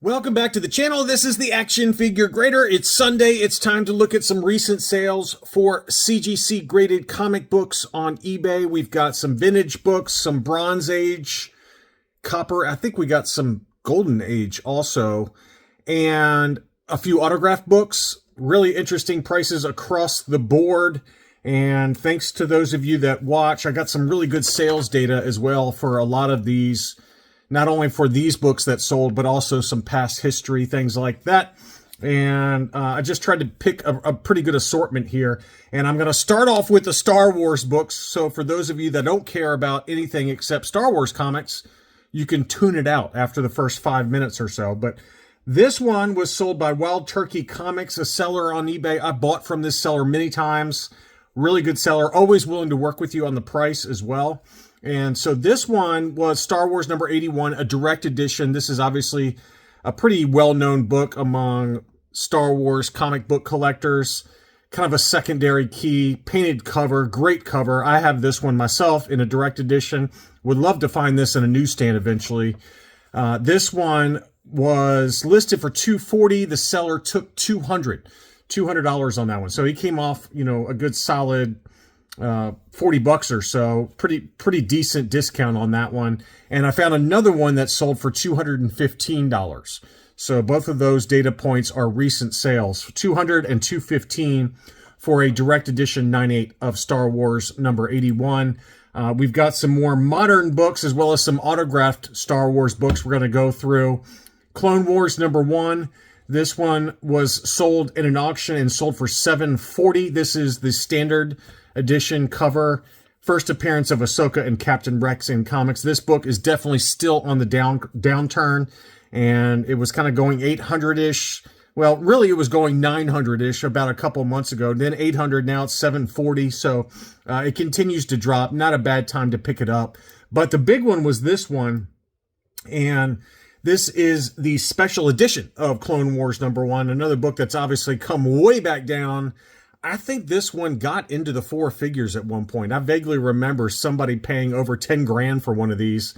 Welcome back to the channel. This is the Action Figure Grader. It's Sunday. It's time to look at some recent sales for CGC graded comic books on eBay. We've got some vintage books, some Bronze Age, copper. I think we got some Golden Age also, and a few autographed books. Really interesting prices across the board. And thanks to those of you that watch, I got some really good sales data as well for a lot of these, not only for these books that sold, but also some past history, things like that. And I just tried to pick a pretty good assortment here. And I'm going to start off with the Star Wars books. So for those of you that don't care about anything except Star Wars comics, you can tune it out after the first 5 minutes or so. But this one was sold by Wild Turkey Comics, a seller on eBay. I bought from this seller many times. Really good seller, always willing to work with you on the price as well. And so this one was Star Wars number 81, a direct edition. This is obviously a pretty well-known book among Star Wars comic book collectors. Kind of a secondary key, painted cover, great cover. I have this one myself in a direct edition. Would love to find this in a newsstand eventually. This one was listed for $240. The seller took $200 on that one. So he came off, a good solid $40 or so. Pretty decent discount on that one. And I found another one that sold for $215. So both of those data points are recent sales. $200 and $215 for a direct edition 9/8 of Star Wars number 81. We've got some more modern books as well as some autographed Star Wars books we're going to go through. Clone Wars number 1. This one was sold in an auction and sold for $740. This is the standard edition cover. First appearance of Ahsoka and Captain Rex in comics. This book is definitely still on the downturn, and it was kind of going 800-ish. Well, really, it was going 900-ish about a couple months ago. Then 800, now it's 740. So it continues to drop. Not a bad time to pick it up. But the big one was this one, and this is the special edition of Clone Wars number 1, another book that's obviously come way back down. I think this one got into the 4 figures at one point. I vaguely remember somebody paying over 10 grand for one of these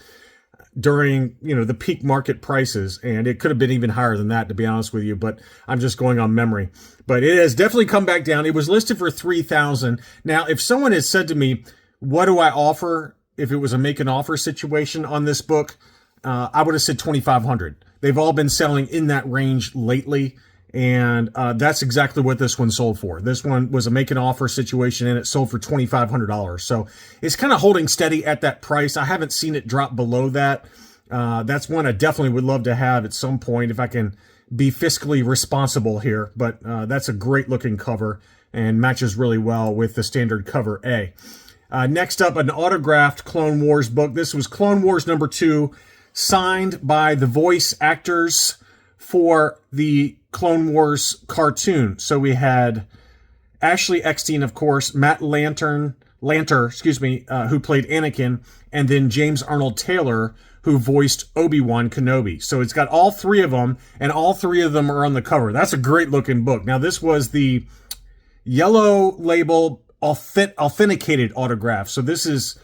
during, the peak market prices, and it could have been even higher than that, to be honest with you, but I'm just going on memory. But it has definitely come back down. It was listed for $3,000. Now, if someone had said to me, what do I offer if it was a make an offer situation on this book, I would have said $2,500. They've all been selling in that range lately, and that's exactly what this one sold for. This one was a make an offer situation, and it sold for $2,500. So it's kind of holding steady at that price. I haven't seen it drop below that. That's one I definitely would love to have at some point if I can be fiscally responsible here. But that's a great looking cover and matches really well with the standard cover A. Next up, an autographed Clone Wars book. This was Clone Wars number 2. Signed by the voice actors for the Clone Wars cartoon. So we had Ashley Eckstein, of course, Matt Lanter, who played Anakin, and then James Arnold Taylor, who voiced Obi-Wan Kenobi. So it's got all 3 of them, and all 3 of them are on the cover. That's a great looking book. Now, this was the yellow label authenticated autograph. So this is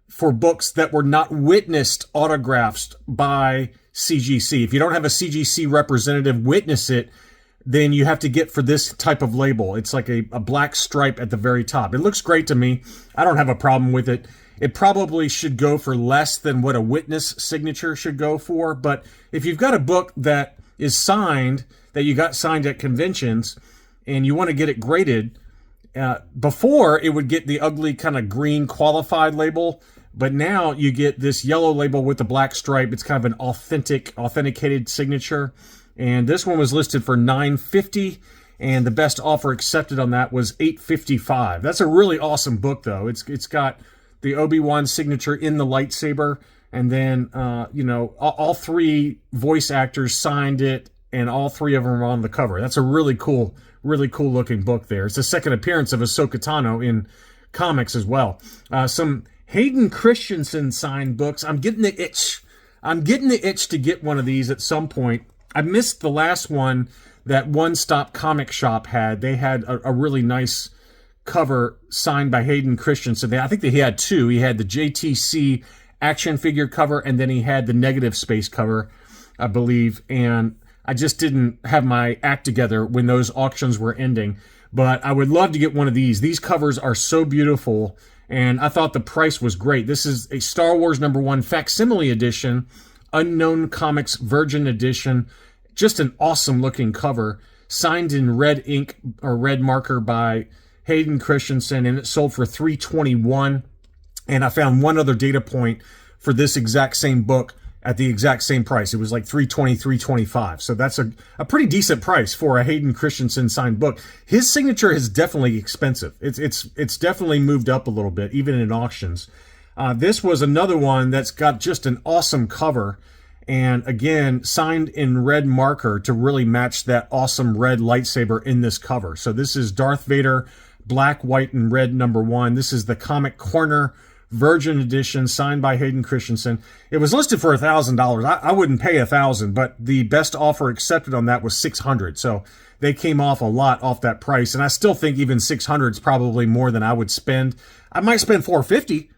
for books that were not witnessed autographs by CGC. If you don't have a CGC representative witness it, then you have to get for this type of label. It's like a black stripe at the very top. It looks great to me. I don't have a problem with it. It probably should go for less than what a witness signature should go for. But if you've got a book that is signed, that you got signed at conventions, and you want to get it graded, before it would get the ugly kind of green qualified label. But now you get this yellow label with the black stripe. It's kind of an authenticated signature. And this one was listed for $950, and the best offer accepted on that was $855. That's a really awesome book, though. It's got the Obi-Wan signature in the lightsaber, and then all 3 voice actors signed it, and all 3 of them are on the cover. That's a really cool looking book there. It's the second appearance of Ahsoka Tano in comics as well. Some Hayden Christensen signed books. I'm getting the itch. To get one of these at some point. I missed the last one that One Stop Comic Shop had. They had a really nice cover signed by Hayden Christensen. I think that he had 2. He had the JTC action figure cover, and then he had the negative space cover, I believe. And I just didn't have my act together when those auctions were ending. But I would love to get one of these. These covers are so beautiful, and I thought the price was great. This is a Star Wars #1 facsimile edition, Unknown Comics Virgin Edition. Just an awesome looking cover, signed in red ink or red marker by Hayden Christensen, and it sold for $321. And I found one other data point for this exact same book at the exact same price. It was like $320, $325. So that's a pretty decent price for a Hayden Christensen signed book. His signature is definitely expensive. It's definitely moved up a little bit, even in auctions. This was another one that's got just an awesome cover. And again, signed in red marker to really match that awesome red lightsaber in this cover. So this is Darth Vader, black, white, and red #1. This is the Comic Corner Virgin Edition, signed by Hayden Christensen. It was listed for $1,000. I wouldn't pay $1,000, but the best offer accepted on that was $600. So they came off a lot off that price. And I still think even $600 is probably more than I would spend. I might spend $450.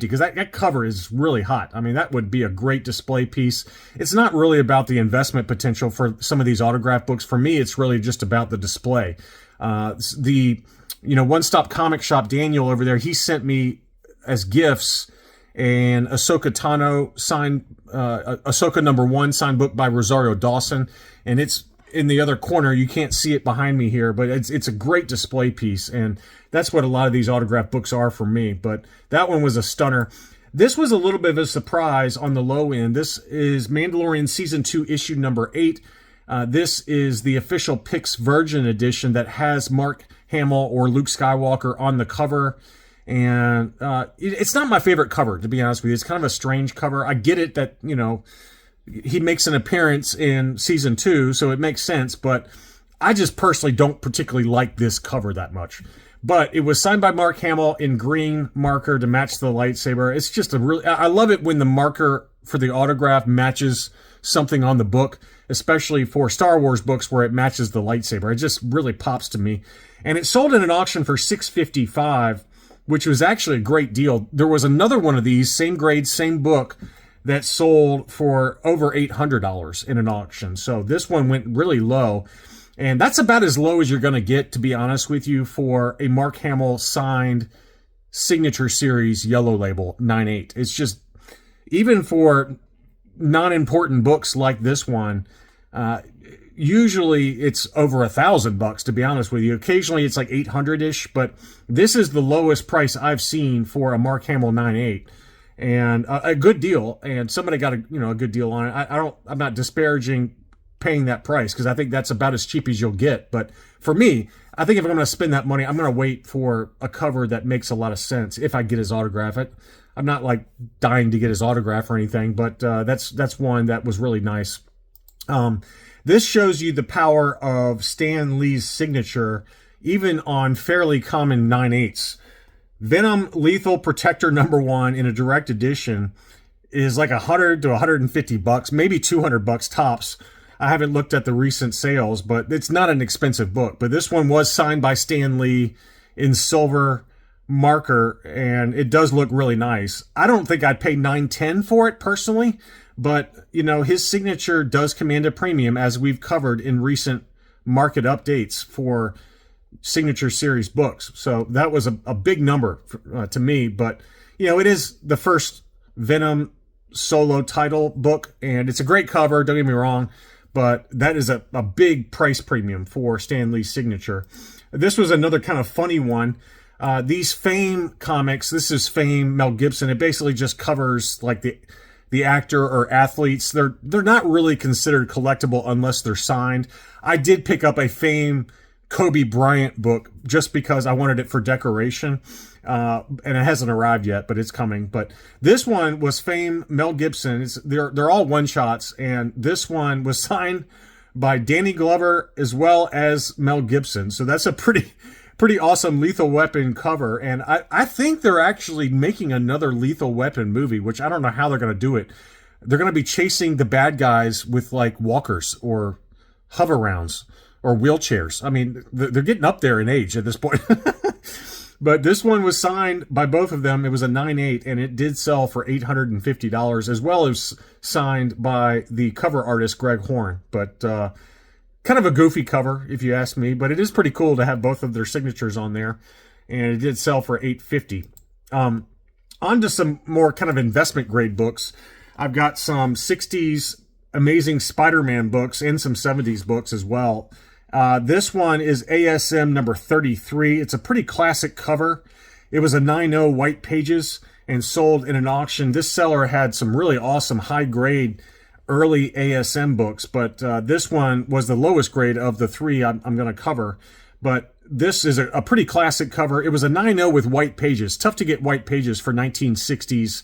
Because that cover is really hot. I mean, that would be a great display piece. It's not really about the investment potential for some of these autograph books. For me, it's really just about the display. One Stop Comic Shop, Daniel over there, he sent me as gifts an Ahsoka Tano signed, Ahsoka #1 signed book by Rosario Dawson. And it's in the other corner. You can't see it behind me here, but it's a great display piece. And that's what a lot of these autograph books are for me. But that one was a stunner. This was a little bit of a surprise on the low end. This is Mandalorian Season 2, issue #8. This is the official Pix Virgin edition that has Mark Hamill or Luke Skywalker on the cover. And it's not my favorite cover, to be honest with you. It's kind of a strange cover. I get it that, he makes an appearance in Season 2, so it makes sense. But I just personally don't particularly like this cover that much. But it was signed by Mark Hamill in green marker to match the lightsaber. It's just I love it when the marker for the autograph matches something on the book, especially for Star Wars books where it matches the lightsaber. It just really pops to me. And it sold in an auction for $655, which was actually a great deal. There was another one of these, same grade, same book, that sold for over $800 in an auction. So this one went really low. And that's about as low as you're going to get, to be honest with you, for a Mark Hamill signed signature series yellow label 9/8. It's just, even for non-important books like this one, usually it's over $1,000, to be honest with you. Occasionally it's like 800-ish, but this is the lowest price I've seen for a Mark Hamill 9/8. And a good deal. And somebody got a good deal on it. I'm not disparaging paying that price, because I think that's about as cheap as you'll get. But for me, I think if I'm going to spend that money, I'm going to wait for a cover that makes a lot of sense if I get his autograph. I'm not like dying to get his autograph or anything, but that's one that was really nice. This shows you the power of Stan Lee's signature, even on fairly common 9/8s. Venom Lethal Protector #1 in a direct edition is like $100 to $150, maybe $200 tops. I haven't looked at the recent sales, but it's not an expensive book. But this one was signed by Stan Lee in silver marker, and it does look really nice. I don't think I'd pay $9.10 for it personally, but his signature does command a premium, as we've covered in recent market updates for signature series books. So that was a big number to me, but it is the first Venom solo title book, and it's a great cover, don't get me wrong, but that is a big price premium for Stan Lee's signature. This was another kind of funny one. These Fame comics, this is Fame Mel Gibson. It basically just covers like the actor or athletes. They're not really considered collectible unless they're signed. I did pick up a Fame Kobe Bryant book just because I wanted it for decoration. And it hasn't arrived yet, but it's coming. But this one was Fame Mel Gibson. They're all one-shots, and this one was signed by Danny Glover as well as Mel Gibson. So that's a pretty awesome Lethal Weapon cover. And I think they're actually making another Lethal Weapon movie, which I don't know how they're going to do it. They're going to be chasing the bad guys with like walkers or hover rounds or wheelchairs. I mean, they're getting up there in age at this point. But this one was signed by both of them. It was a 9.8, and it did sell for $850, as well as signed by the cover artist, Greg Horn. But kind of a goofy cover, if you ask me. But it is pretty cool to have both of their signatures on there. And it did sell for $850. On to some more kind of investment grade books. I've got some 60s Amazing Spider-Man books and some 70s books as well. This one is ASM number 33. It's a pretty classic cover. It was a 9.0 white pages and sold in an auction. This seller had some really awesome high-grade early ASM books, but this one was the lowest grade of the three I'm going to cover. But this is a pretty classic cover. It was a 9.0 with white pages. Tough to get white pages for 1960s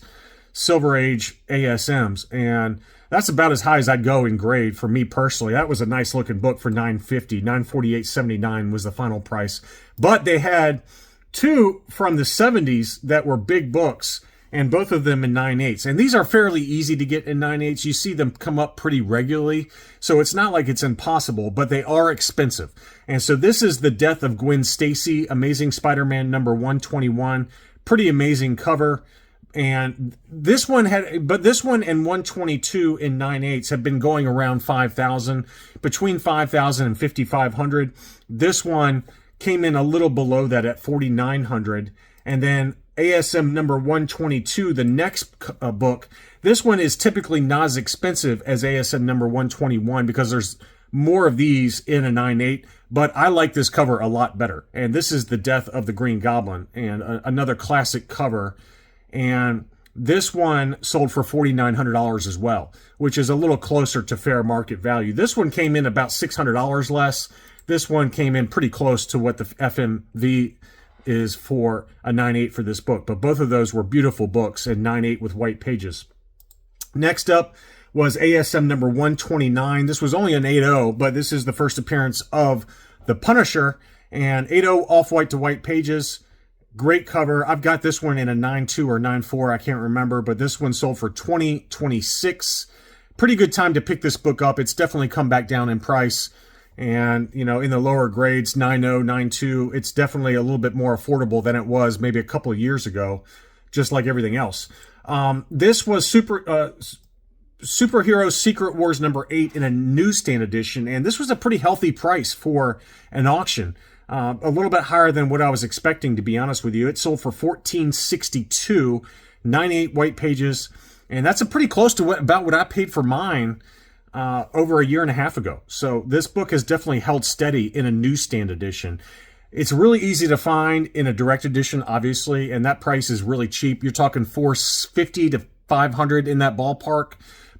Silver Age ASMs, and that's about as high as I'd go in grade for me personally. That was a nice looking book for $950. $948.79 was the final price. But they had two from the 70s that were big books, and both of them in 9.8s. And these are fairly easy to get in 9.8s. You see them come up pretty regularly, so it's not like it's impossible, but they are expensive. And so this is The Death of Gwen Stacy, Amazing Spider-Man number 121. Pretty amazing cover. And this one and 122 in 9.8s have been going around 5,000, between 5,000 and 5,500. This one came in a little below that at 4,900. And then ASM number 122, the next book, this one is typically not as expensive as ASM number 121 because there's more of these in a 9.8, but I like this cover a lot better. And this is The Death of the Green Goblin, and another classic cover. And this one sold for $4,900 as well, which is a little closer to fair market value. This one came in about $600 less. This one came in pretty close to what the FMV is for a 9.8 for this book. But both of those were beautiful books and 9.8 with white pages. Next up was ASM number 129. This was only an 8.0, but this is the first appearance of The Punisher. And 8.0 off-white to white pages. Great cover. I've got this one in a 9.2 or 9.4. I can't remember, but this one sold for $20.26. Pretty good time to pick this book up. It's definitely come back down in price. And, you know, in the lower grades, 9.0, 9.2, it's definitely a little bit more affordable than it was maybe a couple of years ago, just like everything else. This was Superhero Secret Wars number 8 in a newsstand edition, and this was a pretty healthy price for an auction. A little bit higher than what I was expecting, to be honest with you. It sold for $14.62, 9.8 white pages, and that's a pretty close to about what I paid for mine over a year and a half ago. So this book has definitely held steady in a newsstand edition. It's really easy to find in a direct edition, obviously, and that price is really cheap. You're talking $450 to $500 in that ballpark.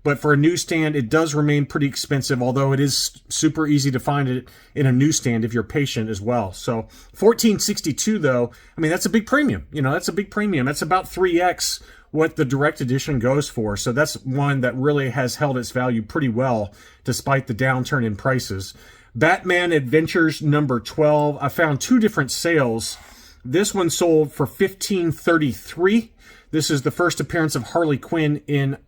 But for a newsstand, it does remain pretty expensive, although it is super easy to find it in a newsstand if you're patient as well. So $14.62, though, I mean, that's a big premium. You know, that's a big premium. That's about 3x what the direct edition goes for. So that's one that really has held its value pretty well, despite the downturn in prices. Batman Adventures number 12. I found two different sales. This one sold for $15.33. This is the first appearance of Harley Quinn in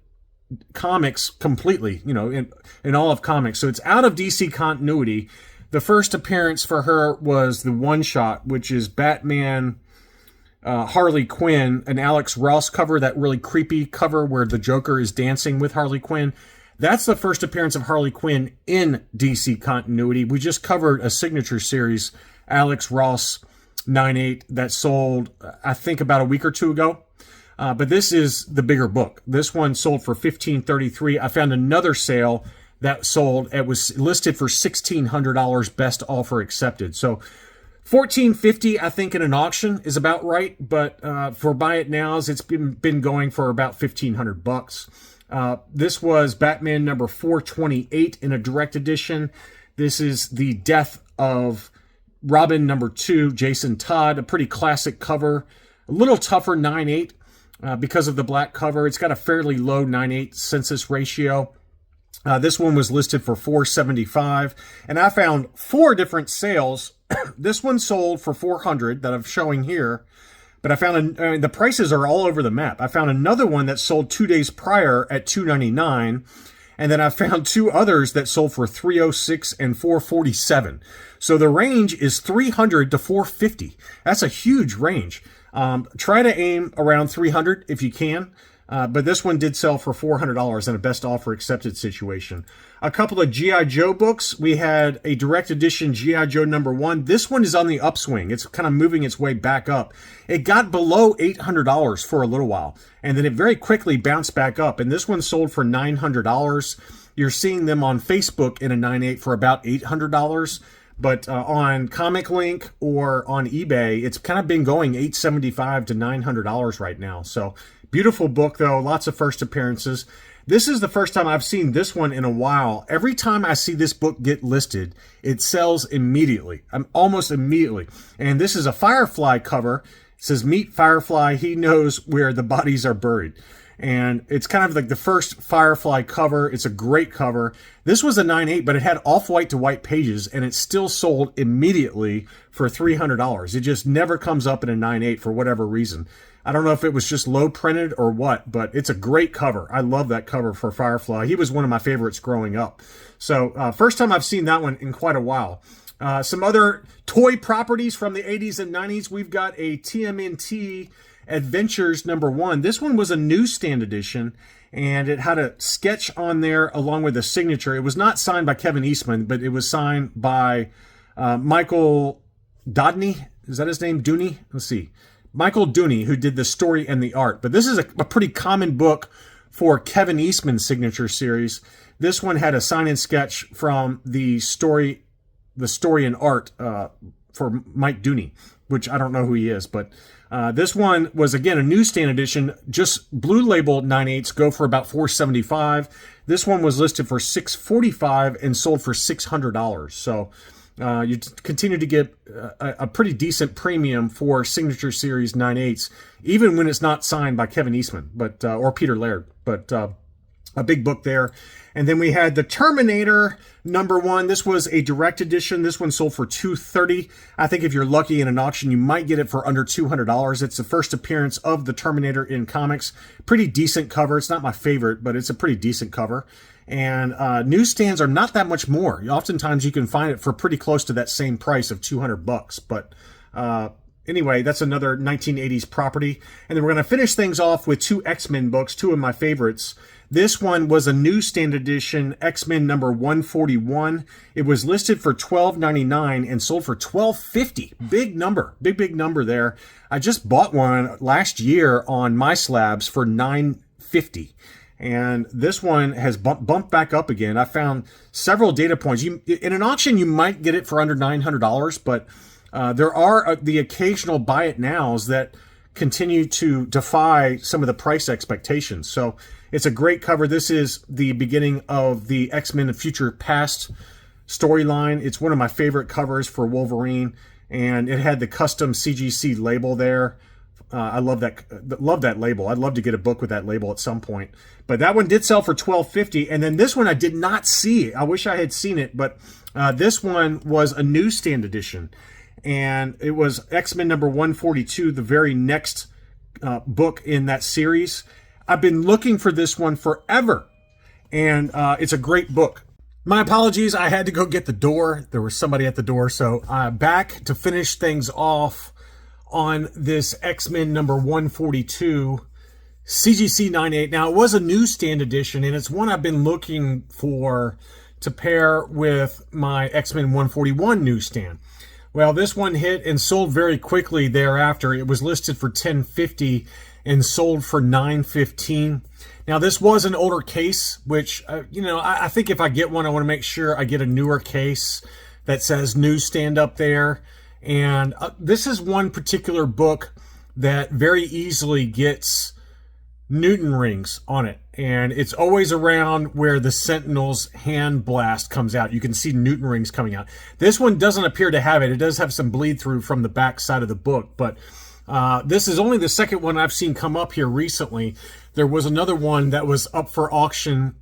comics completely, you know, in all of comics. So it's out of DC continuity. The first appearance for her was the one-shot, which is Batman Harley Quinn, an Alex Ross cover, that really creepy cover where the Joker is dancing with Harley Quinn. That's the first appearance of Harley Quinn in DC continuity. We just covered a signature series, Alex Ross 9.8, that sold, I think, about a week or two ago. But this is the bigger book. This one sold for $15.33. I found another sale that sold. It was listed for $1,600, best offer accepted. So $14.50, I think, in an auction is about right. But for buy it nows, it's been going for about $1,500. This was Batman number 428 in a direct edition. This is The Death of Robin number 2, Jason Todd. A pretty classic cover. A little tougher 9.8. Because of the black cover. It's got a fairly low 9.8 census ratio. This one was listed for $475, and I found 4 different sales. This one sold for $400 that I'm showing here, but I found the prices are all over the map. I found another one that sold 2 days prior at $299, And then I found two others that sold for $306 and $447. So the range is $300 to $450. That's a huge range. Try to aim around $300 if you can. But this one did sell for $400 in a best offer accepted situation. A couple of G.I. Joe books. We had a direct edition G.I. Joe #1. This one is on the upswing. It's kind of moving its way back up. It got below $800 for a little while, and then it very quickly bounced back up. And this one sold for $900. You're seeing them on Facebook in a 9.8 for about $800. But on Comic Link or on eBay, it's kind of been going $875 to $900 right now. So beautiful book, though. Lots of first appearances. This is the first time I've seen this one in a while. Every time I see this book get listed, it sells immediately. Almost immediately. And this is a Firefly cover. It says, "Meet Firefly. He knows where the bodies are buried." And it's kind of like the first Firefly cover. It's a great cover. This was a 9.8, but it had off-white to white pages, and it still sold immediately for $300. It just never comes up in a 9.8 for whatever reason. I don't know if it was just low printed or what, but it's a great cover. I love that cover for Firefly. He was one of my favorites growing up. So first time I've seen that one in quite a while. Some other toy properties from the 80s and 90s. We've got a TMNT Adventures #1. This one was a newsstand edition, and it had a sketch on there along with a signature. It was not signed by Kevin Eastman, but it was signed by Michael Dodney. Is that his name? Dooney? Let's see. Michael Dooney, who did the story and the art. But this is a pretty common book for Kevin Eastman's signature series. This one had a sign-in sketch from the story and art for Mike Dooney, which I don't know who he is. But this one was, again, a newsstand edition. Just blue label 9.8s go for about $475. This one was listed for $645 and sold for $600. So you continue to get a pretty decent premium for signature series 9.8s, even when it's not signed by Kevin Eastman, but or Peter Laird. But a big book there. And then we had the Terminator #1. This was a direct edition. This one sold for $230. I think if you're lucky in an auction, you might get it for under $200. It's the first appearance of the Terminator in comics. Pretty decent cover. It's not my favorite, but it's a pretty decent cover. And newsstands are not that much more. Oftentimes you can find it for pretty close to that same price of $200. But anyway, that's another 1980s property. And then we're going to finish things off with two X-Men books, two of my favorites. This one was a newsstand edition, X-Men #141. It was listed for $12.99 and sold for $12.50. Big number, big number there. I just bought one last year on My Slabs for $9.50. And this one has bumped back up again. I found several data points. In an auction, you might get it for under $900, but there are the occasional buy it nows that continue to defy some of the price expectations. So it's a great cover. This is the beginning of the X-Men Future Past storyline. It's one of my favorite covers for Wolverine, and it had the custom CGC label there. I love that label. I'd love to get a book with that label at some point. But that one did sell for $12.50, and then this one I did not see. I wish I had seen it, but this one was a newsstand edition, and it was X-Men #142, the very next book in that series. I've been looking for this one forever, and it's a great book. My apologies, I had to go get the door. There was somebody at the door, so back to finish things off on this X-Men #142 CGC 9.8. Now, it was a newsstand edition, and it's one I've been looking for to pair with my X-Men 141 newsstand. Well, this one hit and sold very quickly thereafter. It was listed for $10.50 and sold for $9.15. Now, this was an older case, which, I think if I get one, I want to make sure I get a newer case that says newsstand up there. And this is one particular book that very easily gets Newton rings on it. And it's always around where the Sentinel's hand blast comes out. You can see Newton rings coming out. This one doesn't appear to have it. It does have some bleed through from the back side of the book. But this is only the second one I've seen come up here recently. There was another one that was up for auction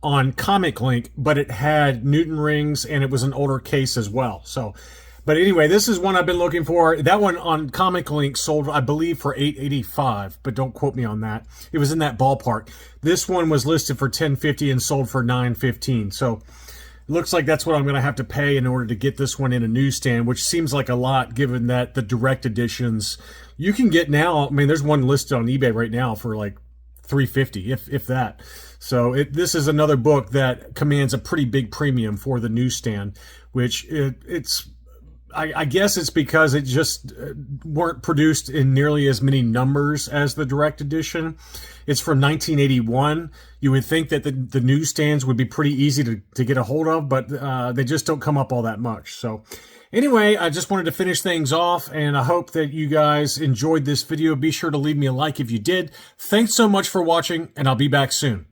on Comic Link, but it had Newton rings and it was an older case as well. So, But anyway, this is one I've been looking for. That one on Comic Link sold, I believe, for $8.85, but don't quote me on that. It was in that ballpark. This one was listed for $10.50 and sold for $9.15. So it looks like that's what I'm going to have to pay in order to get this one in a newsstand, which seems like a lot given that the direct editions you can get now. I mean, there's one listed on eBay right now for like $3.50, if that. So this is another book that commands a pretty big premium for the newsstand, which I guess it's because it just weren't produced in nearly as many numbers as the direct edition. It's from 1981. You would think that the newsstands would be pretty easy to get a hold of, but they just don't come up all that much. So anyway, I just wanted to finish things off, and I hope that you guys enjoyed this video. Be sure to leave me a like if you did. Thanks so much for watching, and I'll be back soon.